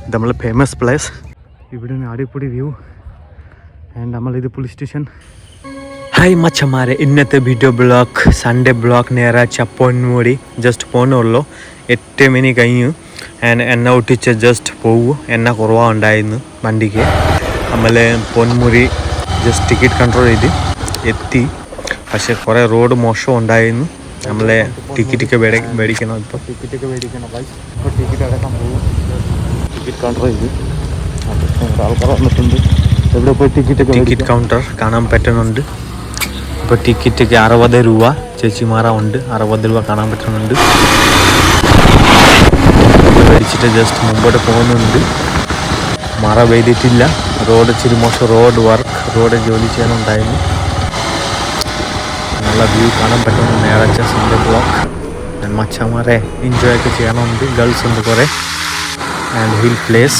ഇത് നമ്മളെ famous place. ഇവിടെ നിന്ന് അടിപൊളി വ്യൂ. ആൻഡ് നമ്മളിത് പോലീസ് സ്റ്റേഷൻ. ഹായ് മച്ചന്മാരെ, ഇന്നത്തെ വീഡിയോ ബ്ലോഗ് സൺഡേ ബ്ലോഗ് ഞായറാഴ്ച പൊന്മുടി ജസ്റ്റ് പോകുന്നുള്ളൂ. 8 മണി കഴിഞ്ഞു. ആൻഡ് എണ്ണ ഒട്ടിച്ച് ജസ്റ്റ് പോകും. എണ്ണ കുറവാണ്ടായിരുന്നു വണ്ടിക്ക്. നമ്മൾ പൊന്മുടി ജസ്റ്റ് ടിക്കറ്റ് കൺട്രോൾ ചെയ്ത് എത്തി. പക്ഷേ കുറേ റോഡ് മോശം ഉണ്ടായിരുന്നു. നമ്മളെ ടിക്കറ്റൊക്കെ മേടിക്കണം. ഇപ്പോൾ ടിക്കറ്റൊക്കെ മേടിക്കണം. ഇപ്പോൾ ടിക്കറ്റ് അടക്കാൻ പോകും. ടിക്കറ്റ് കൗണ്ടർ ചെയ്ത് ആൾക്കാർ വന്നിട്ടുണ്ട്. എവിടെ പോയി ടിക്കറ്റ് കൗണ്ടർ കാണാൻ പറ്റുന്നുണ്ട്. ഇപ്പോൾ ടിക്കറ്റൊക്കെ 60 രൂപ. ചേച്ചിമാര ഉണ്ട്, 60 രൂപ കാണാൻ പറ്റുന്നുണ്ട്. മേടിച്ചിട്ട് ജസ്റ്റ് മുമ്പോട്ട് പോകുന്നുണ്ട്. മഴ പെയ്തിട്ടില്ല. റോഡ് ഇച്ചിരി മോശം. റോഡ് ജോലി ചെയ്യാനുണ്ടായിരുന്നു. നല്ല വ്യൂ കാണാൻ പറ്റുന്നു. ഞായറാഴ്ച സൺഡേ ബ്ലോക്ക്. മച്ചന്മാരെ എൻജോയ് ഒക്കെ ചെയ്യാനുണ്ട്. ഗേൾസ് ഉണ്ട് കുറേ. And hill place.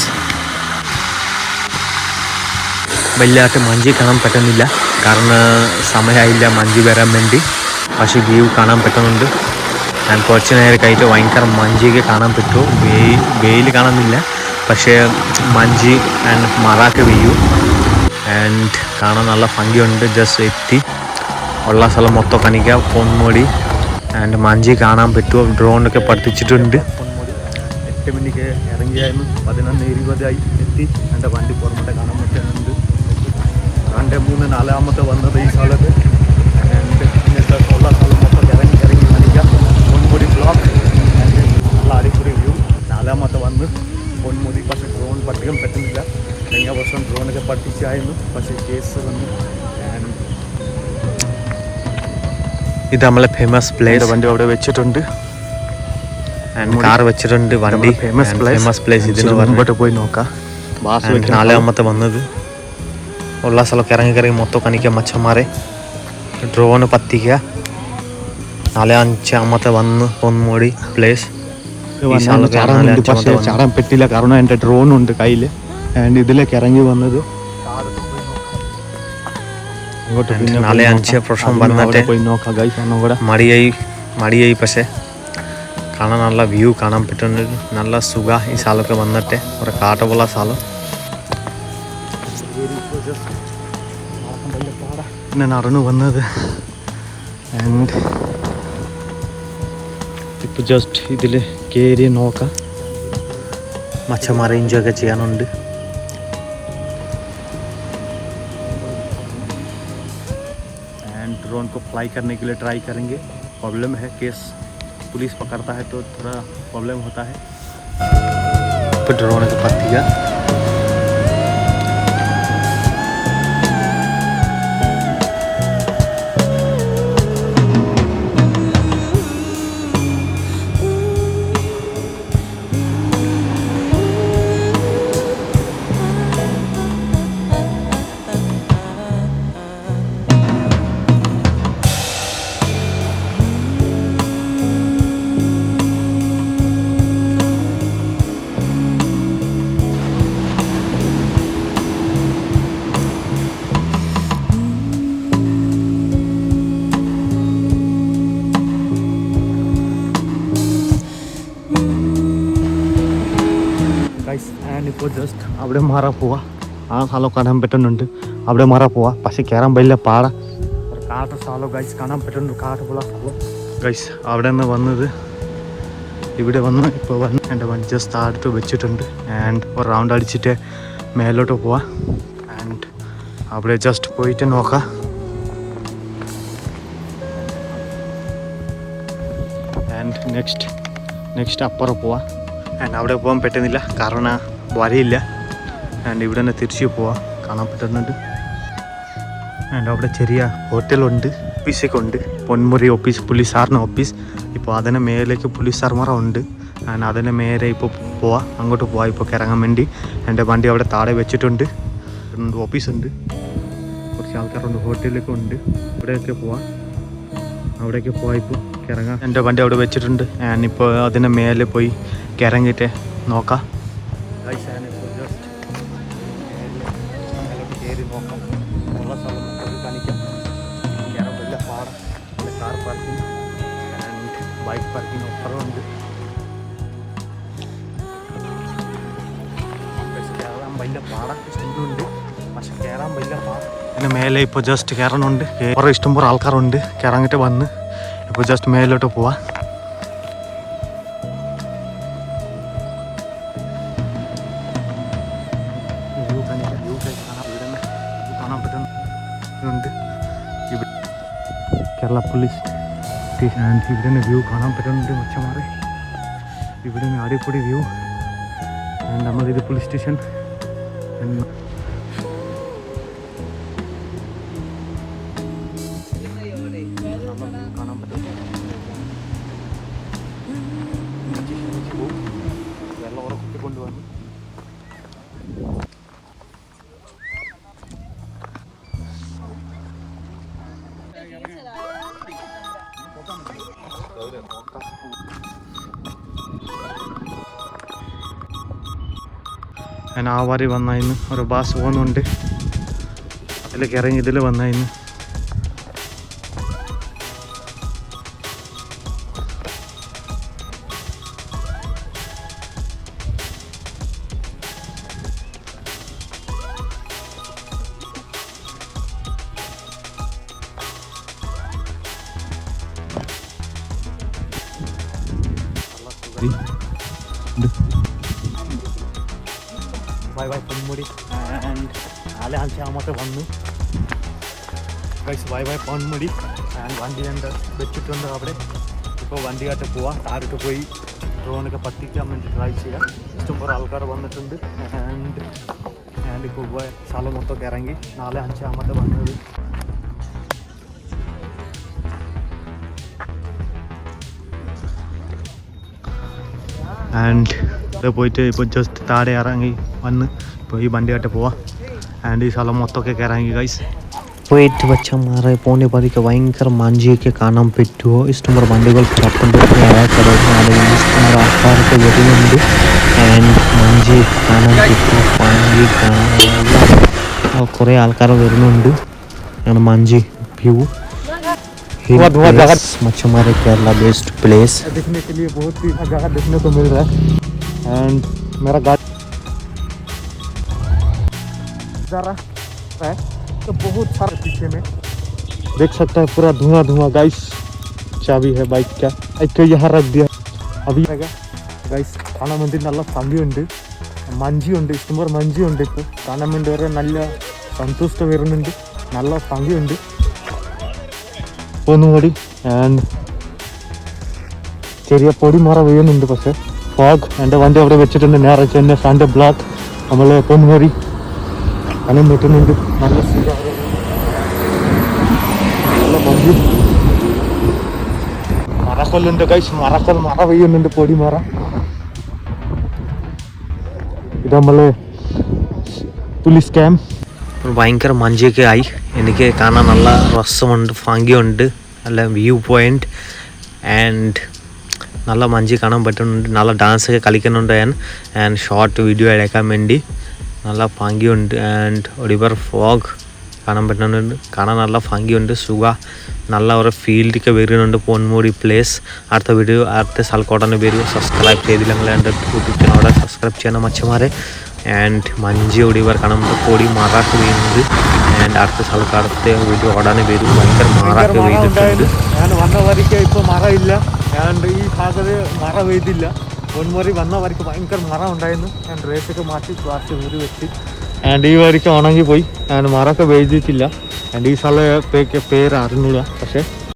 വലിയായിട്ട് മഞ്ചി കാണാൻ പറ്റുന്നില്ല, കാരണം സമയമായില്ല മഞ്ചി വരാൻ വേണ്ടി. പക്ഷേ വ്യൂ കാണാൻ പറ്റുന്നുണ്ട്. ഞാൻ കുറച്ച് നേരം കഴിഞ്ഞിട്ട് ഭയങ്കര മഞ്ചിയൊക്കെ കാണാൻ പറ്റുമോ. വെയിൽ കാണുന്നില്ല, പക്ഷേ മഞ്ചി ആൻഡ് മറൊക്കെ പെയ്യും. ആൻഡ് കാണാൻ നല്ല ഭംഗിയുണ്ട്. ജസ്റ്റ് എത്തി ഉള്ള സ്ഥലം മൊത്തം കാണിക്കാം. പൊന്മുടി ആൻഡ് മഞ്ചി കാണാൻ പറ്റുമോ. ഡ്രോണൊക്കെ പഠിപ്പിച്ചിട്ടുണ്ട്. 8 മണിക്ക് ഇറങ്ങിയായിരുന്നു. 11:20 എത്തി. എൻ്റെ വണ്ടി പുറമോട്ട് കാണാൻ പറ്റുന്നുണ്ട്. 2-3-4 വന്നത് ഈ സ്ഥലത്ത്. ആൻഡ് ഇന്നത്തെ ഉള്ള സ്ഥലം മൊത്തം ഇറങ്ങി കാണിക്കാം. പൊന്മുടി ബ്ലോക്ക് ആൻഡ് നല്ല അടിപൊളി വ്യൂ. 4 വന്ന് പൊന്മുടി. പക്ഷേ ഡ്രോൺ പഠിക്കാൻ പറ്റുന്നില്ല. കഴിഞ്ഞ വർഷം ഡ്രോണൊക്കെ പഠിപ്പിച്ചായിരുന്നു, പക്ഷേ കേസ് വന്നു. ആൻഡ് ഇത് നമ്മളെ ഫേമസ് പ്ലേസ്. വണ്ടി അവിടെ വെച്ചിട്ടുണ്ട്. കാർ വെച്ചിട്ടുണ്ട്. വണ്ടി ഫേമസ് പ്ലേസ്. ഇതിന് മുമ്പോട്ട് പോയി നോക്കാം. 4 വന്നത് ഉള്ള സ്ഥലമൊക്കെ ഇറങ്ങി മൊത്തം കാണിക്കാം മച്ചന്മാരെ. ഡ്രോണ് പത്തിക്കുക. 4-5 വന്ന് പൊന്മുടി പ്ലേസ്. ചാടാൻ പറ്റില്ല, കാരണം എൻ്റെ ഡ്രോണുണ്ട് കയ്യിൽ. ആൻഡ് ഇതിലേക്ക് ഇറങ്ങി വന്നത് 4-5 പ്രശ്നം വന്നിട്ട് പോയി നോക്കാം ഗൈസ്. ഒന്നുകൂടെ മടിയായി. പക്ഷേ കാണാൻ നല്ല വ്യൂ കാണാൻ പറ്റുന്നുണ്ട്. നല്ല സുഖ ഈ സ്ഥലമൊക്കെ വന്നിട്ട്. ഒരു കാട്ടുപോല സ്ഥലം. പിന്നെ നടന്നു വന്നത്. ആൻഡ് ഇപ്പോൾ ജസ്റ്റ് ഇതിൽ കയറി നോക്കാം. മച്ചന്മാരെ എൻജോയ് ഒക്കെ ചെയ്യാനുണ്ട്. एंड ड्रोन को फ्लाई करने के लिए ट्राई करेंगे. प्रॉब्लम है, केस पुलिस पकड़ता है तो थोड़ा प्रॉब्लम होता है. तो ड्रोन को पत्तिया ആൻഡ് ഇപ്പോൾ ജസ്റ്റ് അവിടെ മാറാൻ പോവാ. ആ സ്ഥലം കാണാൻ പറ്റുന്നുണ്ട്. അവിടെ മാറാൻ പോവാ. പക്ഷേ കയറാൻ വലിയ പാട. ഒരു കാട്ട് സ്ഥലം ഗൈസ് കാണാൻ പറ്റുന്നുണ്ട്. കാട്ടുപോല സ്ഥലം ഗൈസ്. അവിടെ നിന്ന് വന്നത് ഇവിടെ വന്ന് ഇപ്പോൾ വന്ന് എൻ്റെ വണ്ടി ജസ്റ്റ് അടുത്ത് വെച്ചിട്ടുണ്ട്. ആൻഡ് ഒരു റൗണ്ട് അടിച്ചിട്ട് മേലോട്ട് പോവാ. ആൻഡ് അവിടെ ജസ്റ്റ് പോയിട്ട് നോക്കാം. ആൻഡ് നെക്സ്റ്റ് അപ്പുറം പോവാ. ആൻഡ് അവിടെ പോകാൻ പറ്റുന്നില്ല, കാരണം വരയില്ല. ആൻഡ് ഇവിടെ തന്നെ തിരിച്ചു പോവാം. കാണാൻ പറ്റുന്നുണ്ട്. ആൻഡ് അവിടെ ചെറിയ ഹോട്ടലുണ്ട്, ഓഫീസൊക്കെ ഉണ്ട്. പൊന്മുടി ഓഫീസ്, പോലീസുകാരൻ്റെ ഓഫീസ്. ഇപ്പോൾ അതിന് മേലേക്ക് പോലീസുകാർമാർ ഉണ്ട്. ആൻഡ് അതിന് മേലെ ഇപ്പോൾ പോവാം. അങ്ങോട്ട് പോവാം ഇപ്പോൾ ഇറങ്ങാൻ വേണ്ടി. എൻ്റെ വണ്ടി അവിടെ താഴെ വെച്ചിട്ടുണ്ട്. ഓഫീസുണ്ട്, കുറച്ച് ആൾക്കാരുണ്ട്, ഹോട്ടലൊക്കെ ഉണ്ട്. ഇവിടെയൊക്കെ പോവാം. അവിടേക്ക് പോവാം ഇപ്പോൾ ഇറങ്ങാം. എൻ്റെ വണ്ടി അവിടെ വെച്ചിട്ടുണ്ട്. ഞാനിപ്പോൾ അതിന് മേലെ പോയി ഇറങ്ങിയിട്ട് നോക്കാം. കയറി നോക്കാം. ഉള്ള സ്ഥലം കാണിക്കാം. കയറാൻ വലിയ പാടം. Car parking and bike parking ഓഫറുണ്ട്. വലിയ പാടൊക്കെ ഇഷ്ടമുണ്ട്, പക്ഷെ കയറാൻ വലിയ പാട്. പിന്നെ മേലെ ഇപ്പോൾ ജസ്റ്റ് കയറണുണ്ട്, കുറേ ഇഷ്ടംപോലെ ആൾക്കാരുണ്ട്. കയറാങ്ങിട്ട് വന്ന് ഇപ്പോൾ ജസ്റ്റ് മേലോട്ട് പോവാം. കാണാൻ പറ്റുന്നുണ്ട് കേരള പോലീസ് സ്റ്റേഷൻ. ഇവിടെ നിന്ന് വ്യൂ കാണാൻ പറ്റുന്നുണ്ട് മച്ചന്മാരെ. ഇവിടെ നിന്ന് അടിപൊളി വ്യൂ. നമ്മളിത് പോലീസ് സ്റ്റേഷൻ കാണാൻ പറ്റും. വെള്ളം ഉറക്കി കൊണ്ടുവന്നു. ഞാൻ ആ വരി വന്നായിരുന്നു, ഒരു ബസ് പോകുന്നുണ്ട്, അതിലേക്ക് ഇറങ്ങി ഇതിൽ വന്നായിരുന്നു. Bye bye Ponmudi. ആൻഡ് 4-5 വന്നു guys. Bye bye Ponmudi. And വണ്ടി ഉണ്ട് വെച്ചിട്ടുണ്ട് അവിടെ. ഇപ്പോൾ വണ്ടിയായിട്ട് പോവാം. താഴോട്ട് പോയി ഡ്രോണൊക്കെ പറ്റിക്കാൻ വേണ്ടി ട്രൈ ചെയ്യാം. ഇഷ്ടംപോലെ ആൾക്കാർ വന്നിട്ടുണ്ട്. ആൻഡ് ഇപ്പോൾ പോയ സ്ഥലം മൊത്തമൊക്കെ ഇറങ്ങി 4-5 വന്നത്. ആൻഡ് ഇത് പോയിട്ട് ഇപ്പോൾ ജസ്റ്റ് താഴെ ഇറങ്ങി വന്ന് ഇപ്പോൾ ഈ വണ്ടിയായിട്ട് പോവാം. ആൻഡ് ഈ സ്ഥലം മൊത്തമൊക്കെ ഇറങ്ങി ഗൈസ്. പോയിട്ട് മച്ചന്മാരെ പോണെ പതിക്കെ ഭയങ്കര മഞ്ചിയൊക്കെ കാണാൻ പറ്റുമോ? ഇഷ്ടംപോലെ വണ്ടികൾ കിടപ്പുണ്ട്, ഇഷ്ടംപോലെ ആൾക്കാരൊക്കെ വരുന്നുണ്ട്. ആൻഡ് മഞ്ചി കാണാൻ പറ്റുമോ? മഞ്ചി കാണാൻ കുറേ ആൾക്കാർ വരുന്നുണ്ട്. അങ്ങനെ മഞ്ചി വ്യൂ मच्छमारे केरला बेस्ट प्लेस देखने के लिए बहुत ही जगह देखने को मिल रहा है. एंड मेरा गाड़ी जा रहा है तो बहुत सारे पीछे में देख सकता है पूरा धुआं धुआं गाइस. चाबी है बाइक का, एक तो यहाँ रख दिया अभी गाइस. കാണാൻ വേണ്ടി നല്ല ഭംഗിയുണ്ട്, മഞ്ചിയുണ്ട്, ഇഷ്ടംപോലെ മഞ്ചിയുണ്ട്. ഇപ്പോൾ കാണാൻ വേണ്ടി വരെ നല്ല സന്തുഷ്ടം വരുന്നുണ്ട്, നല്ല ഭംഗിയുണ്ട്. പൊന്മുടി ആൻഡ് ചെറിയ പൊടി മറ വീഴുന്നുണ്ട്, പക്ഷേ ഫോഗ്. എൻ്റെ വണ്ടി അവിടെ വെച്ചിട്ടുണ്ട്. നേരെ ചെന്നൈ സൺഡേ ബ്ലോക്ക് നമ്മൾ പൊന്മുടി കാണാൻ പറ്റുന്നുണ്ട്. നല്ല നല്ല മഞ്ഞ് മറക്കൊല്ലുണ്ട് ഗൈസ്. മറക്കൊൽ മറ വീഴുന്നുണ്ട്, പൊടി മറ. ഇത് നമ്മൾ പോലീസ് ക്യാമ്പ്. ഭയങ്കര മഞ്ചൊക്കെ ആയി. എനിക്ക് കാണാൻ നല്ല രസമുണ്ട്, ഭംഗിയുണ്ട്, നല്ല വ്യൂ പോയിന്റ്. ആൻഡ് നല്ല മഞ്ചി കാണാൻ പറ്റുന്നുണ്ട്. നല്ല ഡാൻസൊക്കെ കളിക്കുന്നുണ്ട് ഞാൻ. ആൻഡ് ഷോർട്ട് വീഡിയോ എടുക്കാൻ വേണ്ടി നല്ല ഭംഗിയുണ്ട്. ആൻഡ് ഒടിവർ ഫോഗ് കാണാൻ പറ്റുന്നുണ്ട്. കാണാൻ നല്ല ഭംഗിയുണ്ട്, സുഖ നല്ല ഒരു ഫീൽഡൊക്കെ വരുന്നുണ്ട് പൊന്മുടി പ്ലേസ്. അടുത്ത വീഡിയോ അടുത്ത സ്ഥലക്കോട്ടന്നെ വരും. സബ്സ്ക്രൈബ് ചെയ്തില്ലെങ്കിൽ എൻ്റെ യൂട്യൂബ് ചാനൽ സബ്സ്ക്രൈബ് ചെയ്യണം മച്ചമാരെ. ആൻഡ് മഞ്ചി ഒടിവർ കാണാൻ പൊടി മാറാക്ക് വീഴുന്നുണ്ട്. ആൻഡ് അടുത്ത സ്ഥലത്ത് അടുത്ത വീഡിയോ ഓടാനും വരും. ഭയങ്കര മാറാക്ക് വീഴുന്നുണ്ട്. ഞാൻ വന്ന വരിക്ക് ഇപ്പോൾ മറ ഇല്ല. ആൻഡ് ഈ ഭാഗത്ത് മറ പെയ്തില്ല. പൊന്മുടി വന്ന വരിക്ക് ഭയങ്കര മറ ഉണ്ടായിരുന്നു. ഞാൻ ഡ്രസ്സൊക്കെ മാറ്റി ക്ലാസ് വീട് വെച്ച്. ആൻഡ് ഈ വരിക്ക് ഉണങ്ങി പോയി. ആൻഡ് മറൊക്കെ പെയ്തിട്ടില്ല. ആൻഡ് ഈ സ്ഥലത്തേക്ക് പേര് അറിഞ്ഞില്ല, പക്ഷേ